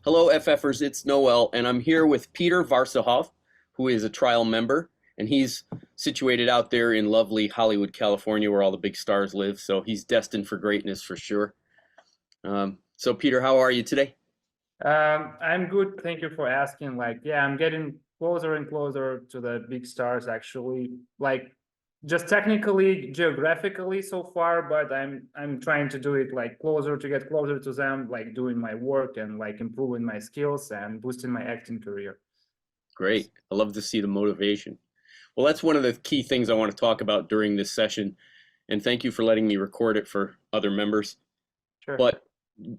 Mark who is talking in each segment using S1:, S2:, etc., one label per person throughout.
S1: Hello, FFers, it's Noel, and I'm here with Peter Varsahov, who is a trial member, and he's situated out there in lovely Hollywood, California, where all the big stars live, so he's destined for greatness for sure. So, Peter, how are you today?
S2: I'm good. Thank you for asking. Yeah, I'm getting closer and closer to the big stars, actually. Just technically, geographically so far, but I'm trying to do it closer to get closer to them, like doing my work and improving my skills and boosting my acting career.
S1: Great. I love to see the motivation. Well, that's one of the key things I want to talk about during this session, and thank you for letting me record it for other members.
S2: Sure.
S1: But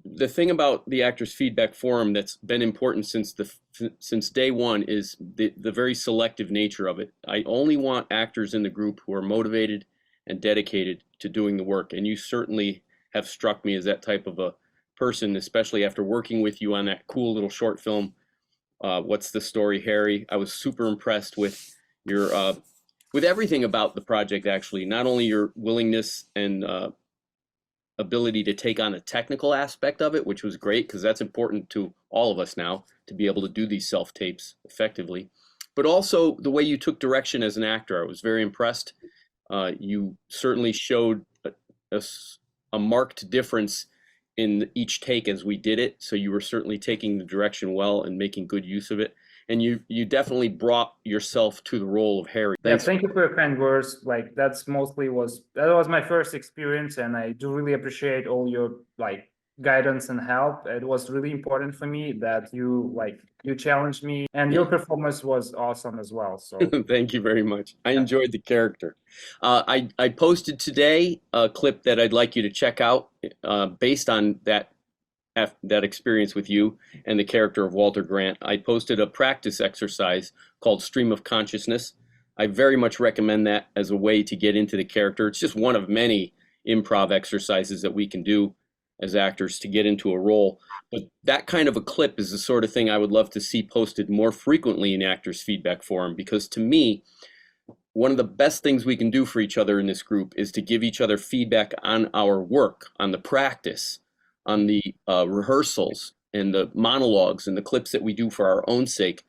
S1: the thing about the Actors Feedback Forum that's been important since day one is the very selective nature of it. I only want actors in the group who are motivated and dedicated to doing the work, and you certainly have struck me as that type of a person, especially after working with you on that cool little short film, What's the Story, Harry? I was super impressed with everything about the project, actually, not only your willingness and ability to take on the technical aspect of it, which was great because that's important to all of us now to be able to do these self tapes effectively, but also the way you took direction as an actor. I was very impressed. You certainly showed a, a marked difference in each take as we did it. So you were certainly taking the direction well and making good use of it. And you definitely brought yourself to the role of Harry.
S2: Yeah,
S1: Thanks.
S2: thank you for your kind words. That was my first experience, and I do really appreciate all your guidance and help. It was really important for me that you challenged me, and your performance was awesome as well. So
S1: Thank you very much. I
S2: yeah.
S1: enjoyed the character. I posted today a clip that I'd like you to check out based on that experience with you and the character of Walter Grant. I posted a practice exercise called Stream of Consciousness. I very much recommend that as a way to get into the character. It's just one of many improv exercises that we can do as actors to get into a role. But that kind of a clip is the sort of thing I would love to see posted more frequently in Actors Feedback Forum, because to me, one of the best things we can do for each other in this group is to give each other feedback on our work, on the practice, on the rehearsals and the monologues and the clips that we do for our own sake,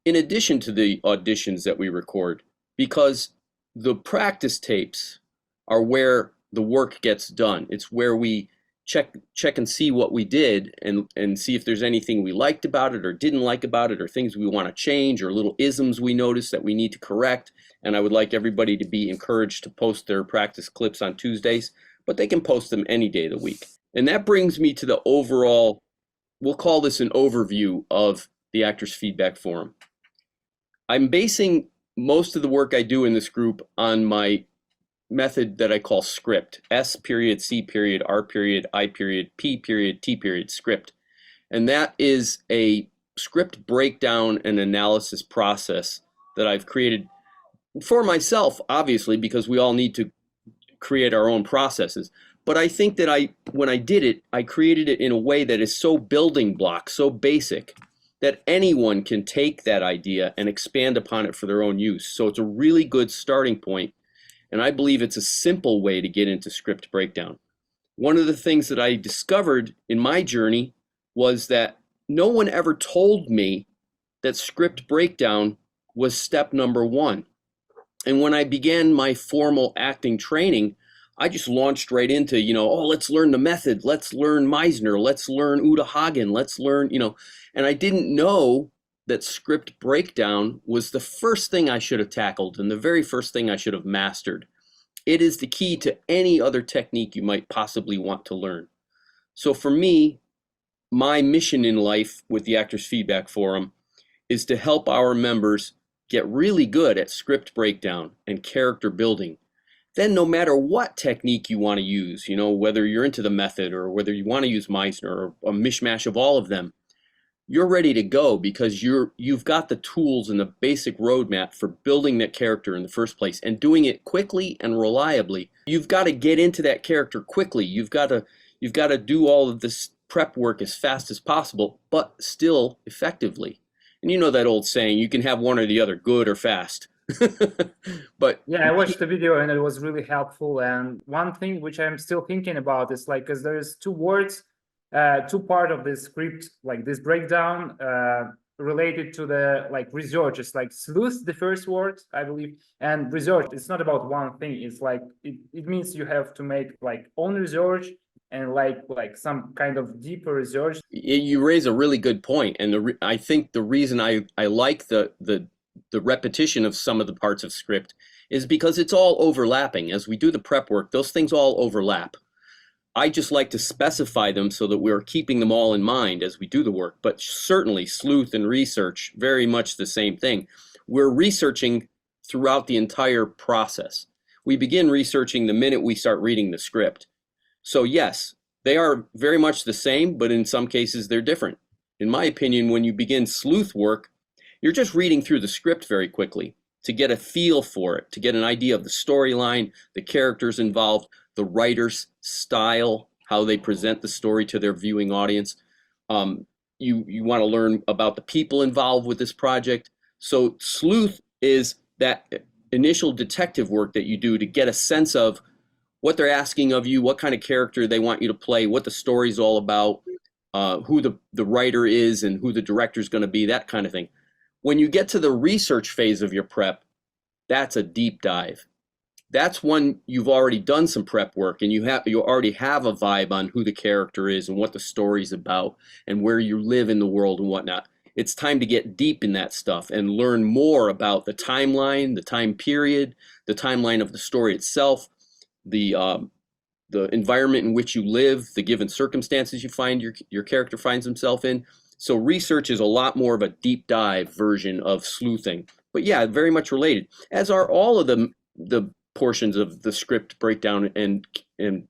S1: in addition to the auditions that we record, because the practice tapes are where the work gets done. It's where we check and see what we did and see if there's anything we liked about it or didn't like about it, or things we want to change, or little isms we notice that we need to correct. And I would like everybody to be encouraged to post their practice clips on Tuesdays, but they can post them any day of the week. And that brings me to the overall, we'll call this an overview of the Actors Feedback Forum. I'm basing most of the work I do in this group on my method that I call script. S period, C period, R period, I period, P period, T period, script. And that is a script breakdown and analysis process that I've created for myself, obviously, because we all need to create our own processes. But I think that when I did it, I created it in a way that is so building block, so basic, that anyone can take that idea and expand upon it for their own use. So it's a really good starting point. And I believe it's a simple way to get into script breakdown. One of the things that I discovered in my journey was that no one ever told me that script breakdown was step number one. And when I began my formal acting training, I just launched right into, let's learn the method. Let's learn Meisner. Let's learn Uta Hagen. Let's learn, and I didn't know that script breakdown was the first thing I should have tackled and the very first thing I should have mastered. It is the key to any other technique you might possibly want to learn. So for me, my mission in life with the Actors Feedback Forum is to help our members get really good at script breakdown and character building. Then no matter what technique you want to use, whether you're into the method or whether you want to use Meisner or a mishmash of all of them, you're ready to go because you've got the tools and the basic roadmap for building that character in the first place and doing it quickly and reliably. You've got to get into that character quickly. You've got to do all of this prep work as fast as possible, but still effectively. And you know that old saying, you can have one or the other, good or fast. But
S2: yeah, I watched the video and it was really helpful. And one thing which I'm still thinking about is because there's two words two part of this script, like this breakdown, related to the like research. It's like sleuth, the first word, I believe, and research. It's not about one thing. It's like it means you have to make like own research and like some kind of deeper research.
S1: You raise a really good point, and I think the reason I like the repetition of some of the parts of script is because it's all overlapping. As we do the prep work, those things all overlap. I just like to specify them so that we're keeping them all in mind as we do the work. But certainly sleuth and research, very much the same thing. We're researching throughout the entire process. We begin researching the minute we start reading the script. So yes, they are very much the same, but in some cases they're different. In my opinion, when you begin sleuth work, you're just reading through the script very quickly to get a feel for it, to get an idea of the storyline, the characters involved, the writer's style, how they present the story to their viewing audience. You want to learn about the people involved with this project. So sleuth is that initial detective work that you do to get a sense of what they're asking of you, what kind of character they want you to play, what the story's all about, who the writer is and who the director's going to be, that kind of thing. When you get to the research phase of your prep, that's a deep dive. That's when you've already done some prep work and you already have a vibe on who the character is and what the story's about and where you live in the world and whatnot. It's time to get deep in that stuff and learn more about the timeline, the time period, the timeline of the story itself, the environment in which you live, the given circumstances you find your character finds himself in. So research is a lot more of a deep dive version of sleuthing. But yeah, very much related, as are all of the portions of the script breakdown and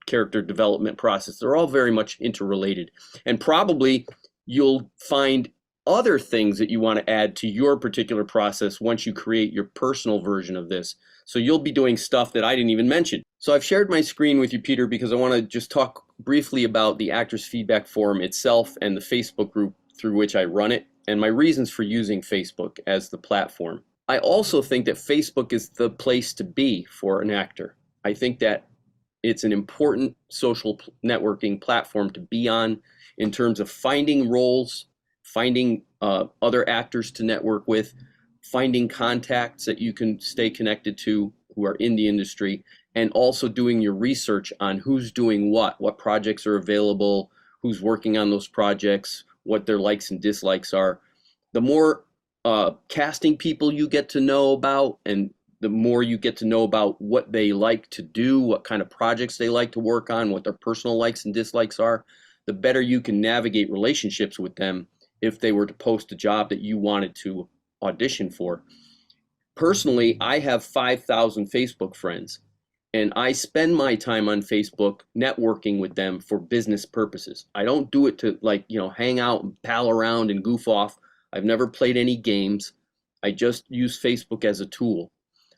S1: character development process. They're all very much interrelated. And probably you'll find other things that you want to add to your particular process once you create your personal version of this. So you'll be doing stuff that I didn't even mention. So I've shared my screen with you, Peter, because I want to just talk briefly about the Actors Feedback Forum itself and the Facebook group through which I run it, and my reasons for using Facebook as the platform. I also think that Facebook is the place to be for an actor. I think that it's an important social networking platform to be on in terms of finding roles, finding other actors to network with, finding contacts that you can stay connected to who are in the industry, and also doing your research on who's doing what projects are available, who's working on those projects, what their likes and dislikes are. The more casting people you get to know about, and the more you get to know about what they like to do, what kind of projects they like to work on, what their personal likes and dislikes are, the better you can navigate relationships with them if they were to post a job that you wanted to audition for. Personally, I have 5,000 Facebook friends, and I spend my time on Facebook networking with them for business purposes. I don't do it to hang out and pal around and goof off. I've never played any games. I just use Facebook as a tool.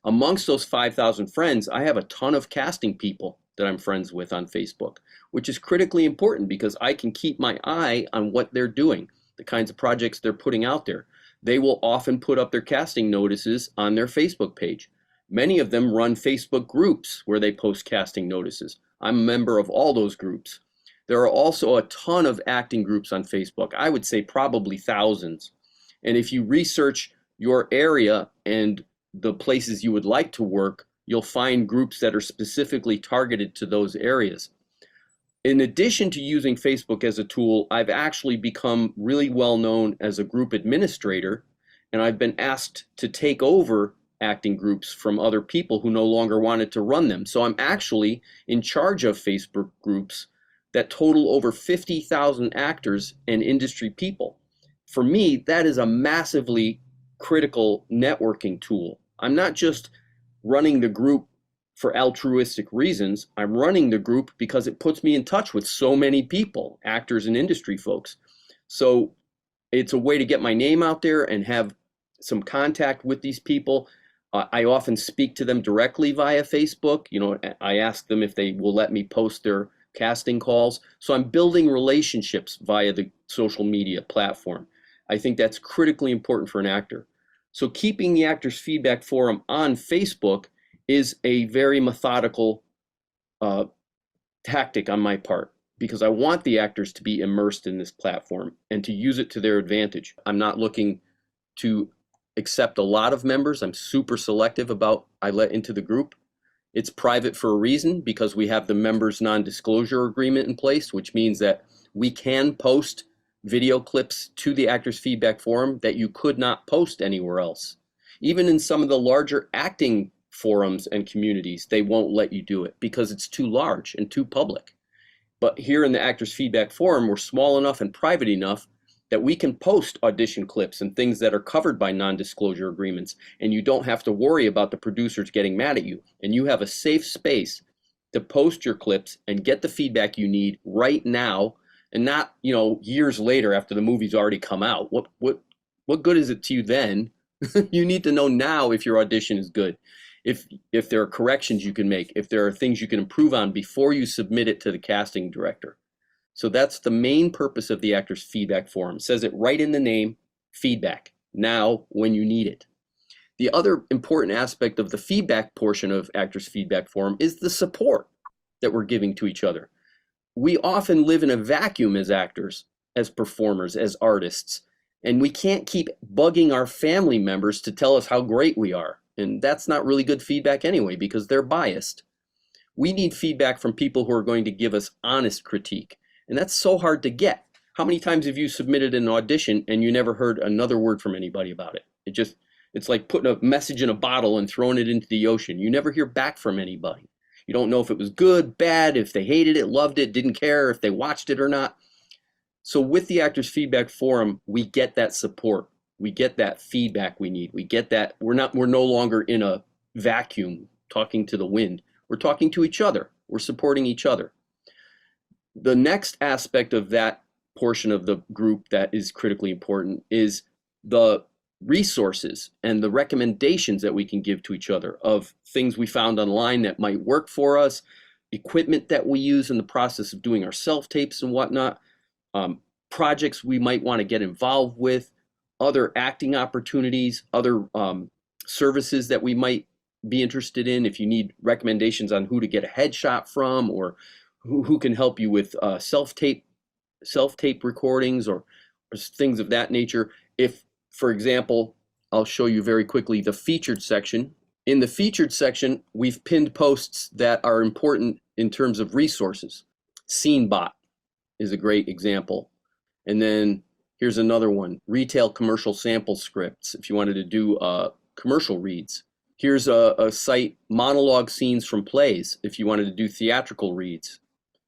S1: Amongst those 5,000 friends, I have a ton of casting people that I'm friends with on Facebook, which is critically important because I can keep my eye on what they're doing, the kinds of projects they're putting out there. They will often put up their casting notices on their Facebook page. Many of them run Facebook groups where they post casting notices. I'm a member of all those groups. There are also a ton of acting groups on Facebook. I would say probably thousands. And if you research your area and the places you would like to work, you'll find groups that are specifically targeted to those areas. In addition to using Facebook as a tool, I've actually become really well known as a group administrator, and I've been asked to take over acting groups from other people who no longer wanted to run them. So I'm actually in charge of Facebook groups that total over 50,000 actors and industry people. For me, that is a massively critical networking tool. I'm not just running the group for altruistic reasons. I'm running the group because it puts me in touch with so many people, actors and industry folks. So it's a way to get my name out there and have some contact with these people. I often speak to them directly via Facebook. I ask them if they will let me post their casting calls. So I'm building relationships via the social media platform. I think that's critically important for an actor. So keeping the Actors Feedback Forum on Facebook is a very methodical tactic on my part. because I want the actors to be immersed in this platform and to use it to their advantage. I'm not looking to accept a lot of members. I'm super selective about I let into the group. It's private for a reason, because we have the members non-disclosure agreement in place, which means that we can post video clips to the Actors Feedback Forum that you could not post anywhere else. Even in some of the larger acting forums and communities, they won't let you do it because it's too large and too public. But here in the Actors Feedback Forum, we're small enough and private enough that we can post audition clips and things that are covered by non-disclosure agreements, and you don't have to worry about the producers getting mad at you. And you have a safe space to post your clips and get the feedback you need right now, and not, you know, years later after the movie's already come out. What good is it to you then? You need to know now if your audition is good, if there are corrections you can make, if there are things you can improve on before you submit it to the casting director. So that's the main purpose of the Actors Feedback Forum. It says it right in the name, feedback, now when you need it. The other important aspect of the feedback portion of Actors Feedback Forum is the support that we're giving to each other. We often live in a vacuum as actors, as performers, as artists, and we can't keep bugging our family members to tell us how great we are. And that's not really good feedback anyway, because they're biased. We need feedback from people who are going to give us honest critique. And that's so hard to get. How many times have you submitted an audition and you never heard another word from anybody about it? It's like putting a message in a bottle and throwing it into the ocean. You never hear back from anybody. You don't know if it was good, bad, if they hated it, loved it, didn't care, if they watched it or not. So with the Actors Feedback Forum, we get that support. We get that feedback we need. We get that we're no longer in a vacuum talking to the wind. We're talking to each other. We're supporting each other. The next aspect of that portion of the group that is critically important is the resources and the recommendations that we can give to each other of things we found online that might work for us, equipment that we use in the process of doing our self-tapes and whatnot, projects we might want to get involved with, other acting opportunities, other services that we might be interested in. If you need recommendations on who to get a headshot from, or who can help you with self-tape recordings or things of that nature. If, for example, I'll show you very quickly the featured section. In the featured section, we've pinned posts that are important in terms of resources. SceneBot is a great example. And then here's another one, retail commercial sample scripts, if you wanted to do commercial reads. Here's a site, monologue scenes from plays, if you wanted to do theatrical reads.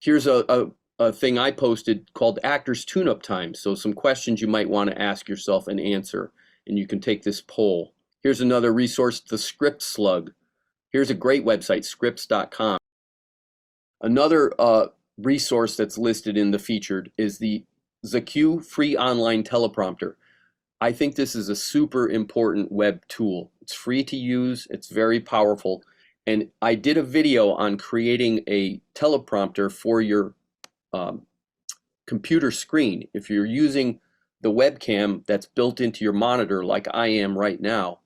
S1: Here's a thing I posted called Actors Tune-Up Time. So some questions you might want to ask yourself and answer, and you can take this poll. Here's another resource, the Script Slug. Here's a great website, scripts.com. Another resource that's listed in the featured is the ZQ free online teleprompter. I think this is a super important web tool. It's free to use, it's very powerful. And I did a video on creating a teleprompter for your computer screen. If you're using the webcam that's built into your monitor like I am right now,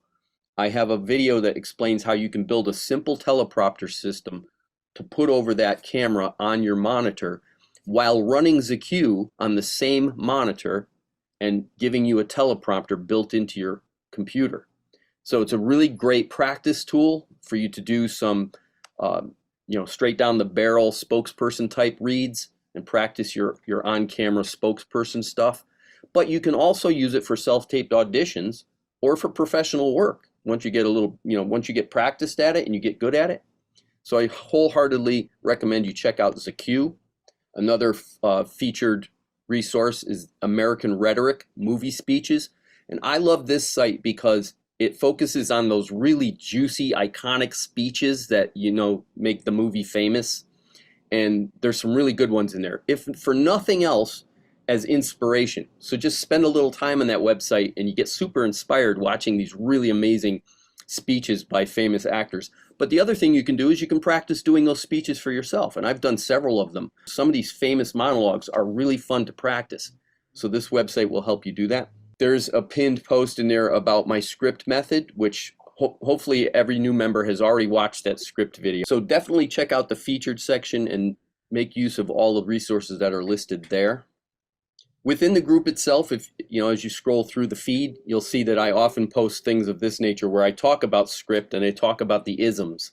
S1: I have a video that explains how you can build a simple teleprompter system to put over that camera on your monitor while running ZQ on the same monitor and giving you a teleprompter built into your computer. So it's a really great practice tool for you to do some straight down the barrel spokesperson type reads and practice your on-camera spokesperson stuff. But you can also use it for self-taped auditions or for professional work once you get once you get practiced at it and you get good at it. So I wholeheartedly recommend you check out ZQ. Another featured resource is American Rhetoric Movie Speeches. And I love this site because it focuses on those really juicy, iconic speeches that, make the movie famous. And there's some really good ones in there, if for nothing else, as inspiration. So just spend a little time on that website and you get super inspired watching these really amazing speeches by famous actors. But the other thing you can do is you can practice doing those speeches for yourself. And I've done several of them. Some of these famous monologues are really fun to practice. So this website will help you do that. There's a pinned post in there about my script method, which hopefully every new member has already watched that script video. So definitely check out the featured section and make use of all the resources that are listed there. Within the group itself, if you know, as you scroll through the feed, you'll see that I often post things of this nature where I talk about script and I talk about the isms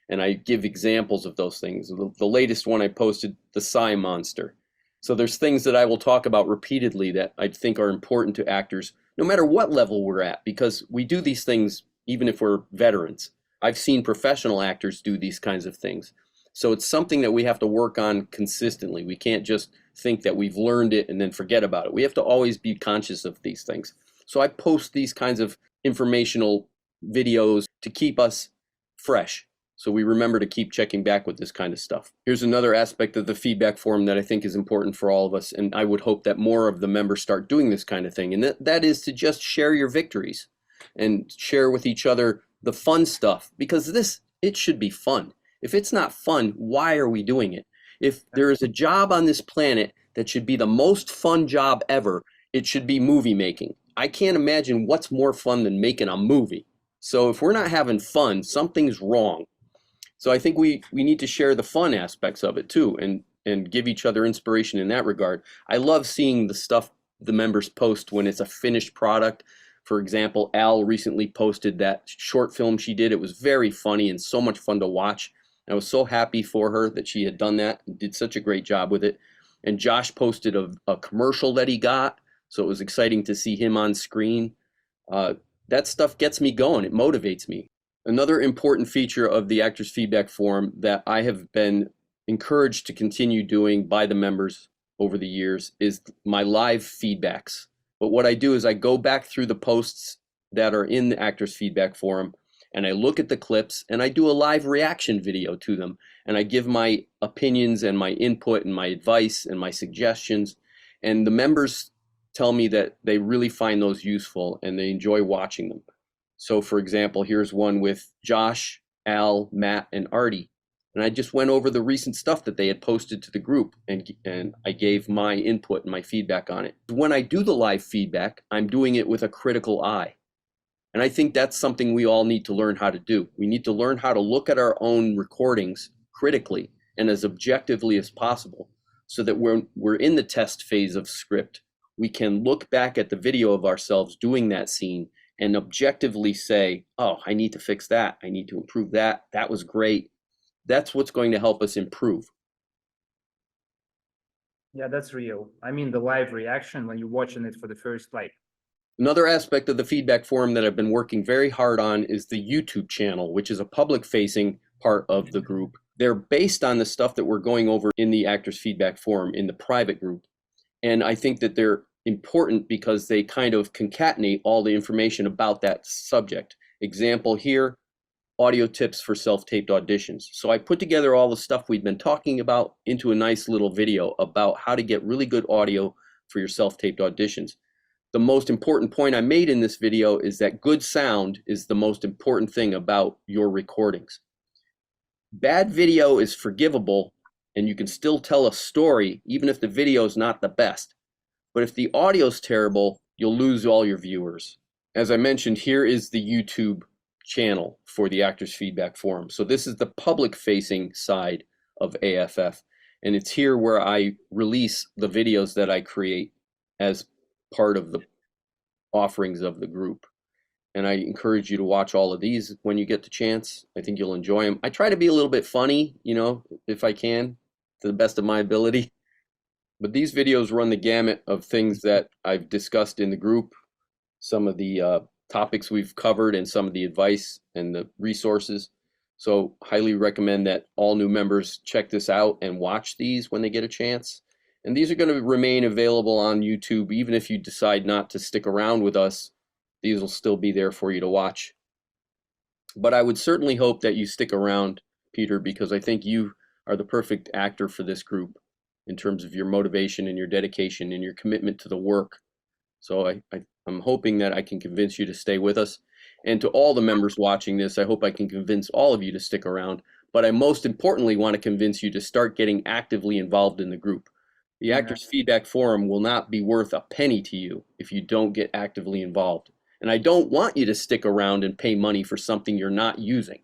S1: and I give examples of those things. The latest one I posted, the Psy monster. So there's things that I will talk about repeatedly that I think are important to actors, no matter what level we're at, because we do these things even if we're veterans. I've seen professional actors do these kinds of things. So it's something that we have to work on consistently. We can't just think that we've learned it and then forget about it. We have to always be conscious of these things. So I post these kinds of informational videos to keep us fresh. So we remember to keep checking back with this kind of stuff. Here's another aspect of the feedback forum that I think is important for all of us. And I would hope that more of the members start doing this kind of thing. And that is to just share your victories and share with each other the fun stuff, because it should be fun. If it's not fun, why are we doing it? If there is a job on this planet that should be the most fun job ever, it should be movie making. I can't imagine what's more fun than making a movie. So if we're not having fun, something's wrong. So I think we need to share the fun aspects of it too, and give each other inspiration in that regard. I love seeing the stuff the members post when it's a finished product. For example, Al recently posted that short film she did. It was very funny and so much fun to watch. I was so happy for her that she had done that and did such a great job with it. And Josh posted a commercial that he got, so it was exciting to see him on screen. That stuff gets me going. It motivates me. Another important feature of the Actors Feedback Forum that I have been encouraged to continue doing by the members over the years is my live feedbacks. But what I do is I go back through the posts that are in the Actors Feedback Forum, and I look at the clips and I do a live reaction video to them, and I give my opinions and my input and my advice and my suggestions, and the members tell me that they really find those useful and they enjoy watching them. So for example, here's one with Josh, Al, Matt, and Artie, and I just went over the recent stuff that they had posted to the group, and I gave my input and my feedback on it. When I do the live feedback, I'm doing it with a critical eye. And I think that's something we all need to learn how to do. We need to learn how to look at our own recordings critically and as objectively as possible, so that when we're in the test phase of script, we can look back at the video of ourselves doing that scene and objectively say, oh, I need to fix that. I need to improve that. That was great. That's what's going to help us improve.
S2: Yeah, that's real. I mean, the live reaction when you're watching it for the first, like,
S1: another aspect of the feedback forum that I've been working very hard on is the YouTube channel, which is a public-facing part of the group. They're based on the stuff that we're going over in the Actors Feedback Forum in the private group. And I think that they're important because they kind of concatenate all the information about that subject. Example here, audio tips for self-taped auditions. So I put together all the stuff we've been talking about into a nice little video about how to get really good audio for your self-taped auditions. The most important point I made in this video is that good sound is the most important thing about your recordings. Bad video is forgivable and you can still tell a story even if the video is not the best. But if the audio is terrible, you'll lose all your viewers. As I mentioned, here is the YouTube channel for the Actors Feedback Forum. So this is the public-facing side of AFF, and it's here where I release the videos that I create as part of the offerings of the group. And I encourage you to watch all of these when you get the chance. I think you'll enjoy them. I try to be a little bit funny, you know, if I can, to the best of my ability. But these videos run the gamut of things that I've discussed in the group, some of the topics we've covered, and some of the advice and the resources. So highly recommend that all new members check this out and watch these when they get a chance. And these are going to remain available on YouTube. Even if you decide not to stick around with us, these will still be there for you to watch. But I would certainly hope that you stick around, Peter, because I think you are the perfect actor for this group in terms of your motivation and your dedication and your commitment to the work. So I'm hoping that I can convince you to stay with us. And to all the members watching this, I hope I can convince all of you to stick around. But I most importantly want to convince you to start getting actively involved in the group. The Actors Feedback Forum will not be worth a penny to you if you don't get actively involved. And I don't want you to stick around and pay money for something you're not using.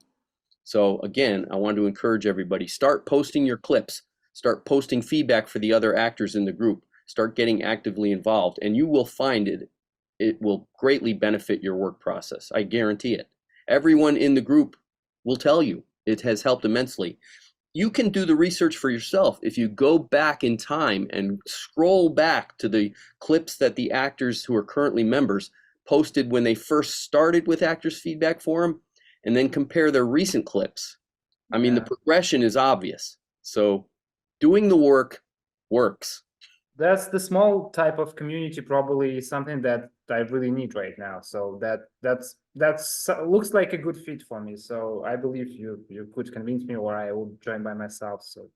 S1: So again, I want to encourage everybody, start posting your clips. Start posting feedback for the other actors in the group. Start getting actively involved, and you will find it will greatly benefit your work process. I guarantee it. Everyone in the group will tell you it has helped immensely. You can do the research for yourself if you go back in time and scroll back to the clips that the actors who are currently members posted when they first started with Actors Feedback Forum, and then compare their recent clips. I mean, the progression is obvious. So doing the work works.
S2: That's the small type of community, probably something that I really need right now. So that's looks like a good fit for me. So I believe you could convince me, or I will join by myself. So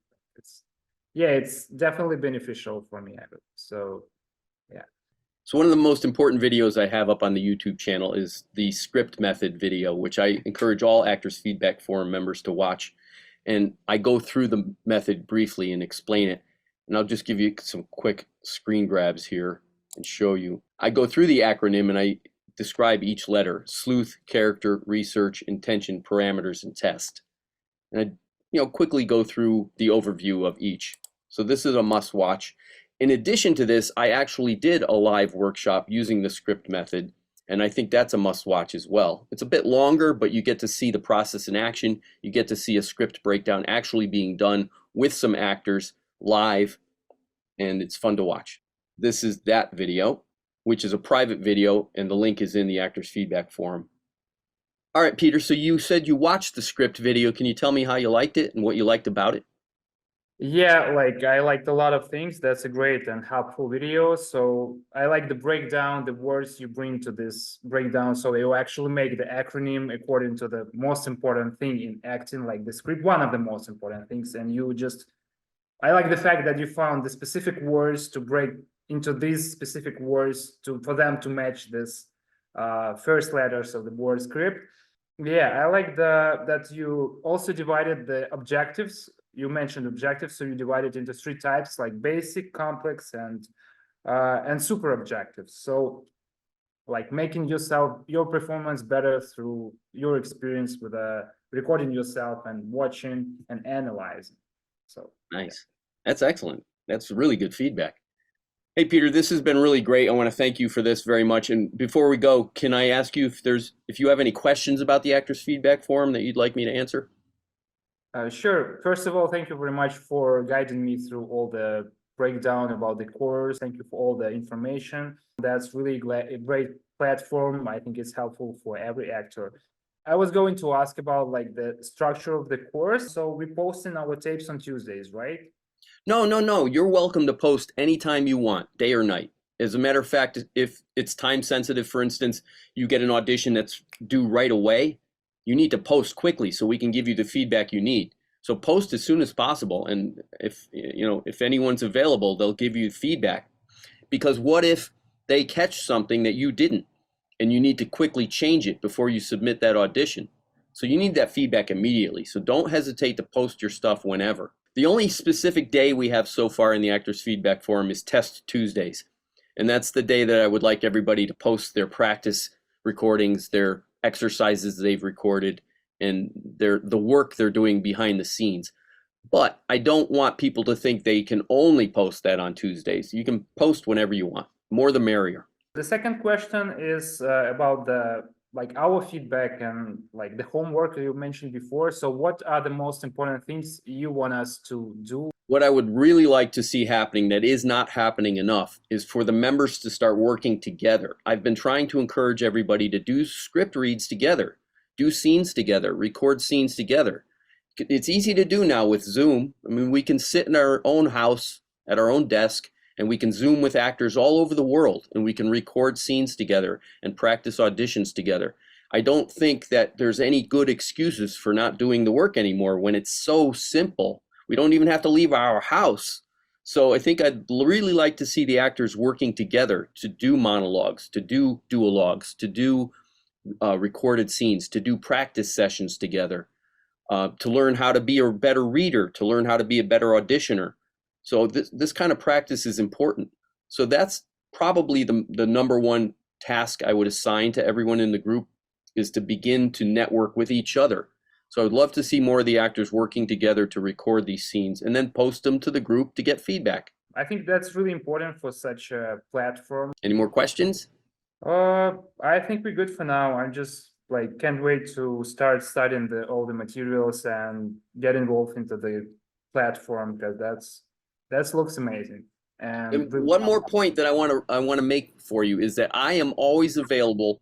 S2: it's definitely beneficial for me. So yeah.
S1: So one of the most important videos I have up on the YouTube channel is the script method video, which I encourage all Actors Feedback Forum members to watch. And I go through the method briefly and explain it. And I'll just give you some quick screen grabs here and show you. I go through the acronym and I describe each letter: sleuth, character, research, intention, parameters, and test. And I quickly go through the overview of each. So this is a must watch. In addition to this, I actually did a live workshop using the script method, and I think that's a must watch as well. It's a bit longer, but you get to see the process in action. You get to see a script breakdown actually being done with some actors live, and it's fun to watch. This is that video, which is a private video, and the link is in the Actors Feedback Forum. All right, Peter, so you said you watched the script video. Can you tell me how you liked it and what you liked about it?
S2: Yeah, like I liked a lot of things. That's a great and helpful video. So I like the breakdown, the words you bring to this breakdown. So you actually make the acronym according to the most important thing in acting, like the script, one of the most important things. And I like the fact that you found the specific words to break into these specific words for them to match this first letters of the word script. Yeah, I like that you also divided the objectives. You mentioned objectives, so you divide it into three types, like basic, complex, and super objectives. So like making your performance better through your experience with recording yourself and watching and analyzing. So
S1: nice. That's excellent. That's really good feedback. Hey, Peter, this has been really great. I want to thank you for this very much. And before we go, can I ask you if you have any questions about the Actors Feedback Forum that you'd like me to answer?
S2: Sure. First of all, thank you very much for guiding me through all the breakdown about the course. Thank you for all the information. That's really a great platform. I think it's helpful for every actor. I was going to ask about like the structure of the course. So we posting our tapes on Tuesdays, right?
S1: No. You're welcome to post anytime you want, day or night. As a matter of fact, if it's time sensitive, for instance, you get an audition that's due right away, you need to post quickly so we can give you the feedback you need. So post as soon as possible. And if anyone's available, they'll give you feedback. Because what if they catch something that you didn't and you need to quickly change it before you submit that audition? So you need that feedback immediately. So don't hesitate to post your stuff whenever. The only specific day we have so far in the Actors Feedback Forum is Test Tuesdays. And that's the day that I would like everybody to post their practice recordings, their exercises they've recorded, and the work they're doing behind the scenes. But I don't want people to think they can only post that on Tuesdays. You can post whenever you want. More the merrier.
S2: The second question is about our feedback and like the homework you mentioned before. So what are the most important things you want us to do?
S1: What I would really like to see happening that is not happening enough is for the members to start working together. I've been trying to encourage everybody to do script reads together, do scenes together, record scenes together. It's easy to do now with Zoom. I mean, we can sit in our own house at our own desk and we can Zoom with actors all over the world and we can record scenes together and practice auditions together. I don't think that there's any good excuses for not doing the work anymore when it's so simple. We don't even have to leave our house. So I think I'd really like to see the actors working together to do monologues, to do duologues, to do recorded scenes, to do practice sessions together, to learn how to be a better reader, to learn how to be a better auditioner. So this kind of practice is important. So that's probably the number one task I would assign to everyone in the group, is to begin to network with each other. So I'd love to see more of the actors working together to record these scenes and then post them to the group to get feedback.
S2: I think that's really important for such a platform.
S1: Any more questions?
S2: I think we're good for now. I just like can't wait to start studying all the materials and get involved into the platform because that looks amazing.
S1: And
S2: And
S1: one more point that I want to make for you is that I am always available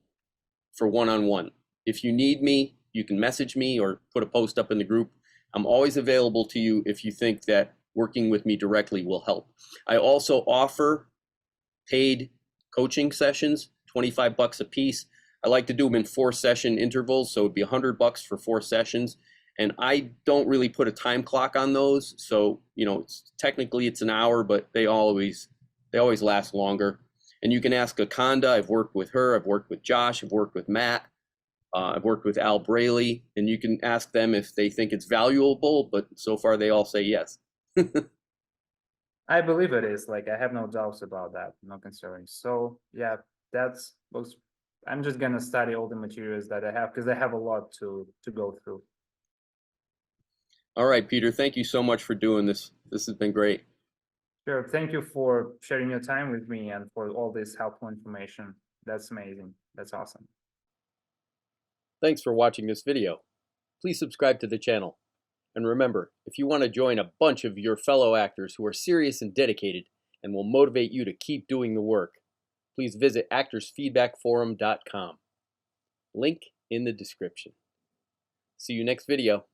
S1: for one-on-one. If you need me, you can message me or put a post up in the group. I'm always available to you if you think that working with me directly will help. I also offer paid coaching sessions, 25 bucks a piece. I like to do them in 4-session intervals, so it'd be 100 bucks for 4 sessions. And I don't really put a time clock on those, so technically it's an hour, but they always last longer. And you can ask Akanda. I've worked with her. I've worked with Josh. I've worked with Matt. I've worked with Al Braley, and you can ask them if they think it's valuable. But so far, they all say yes.
S2: I believe it is. Like I have no doubts about that, no concerns. So yeah, I'm just gonna study all the materials that I have because I have a lot to go through.
S1: All right, Peter. Thank you so much for doing this. This has been great.
S2: Sure. Thank you for sharing your time with me and for all this helpful information. That's amazing. That's awesome.
S1: Thanks for watching this video. Please subscribe to the channel. And remember, if you want to join a bunch of your fellow actors who are serious and dedicated and will motivate you to keep doing the work, please visit actorsfeedbackforum.com. Link in the description. See you next video.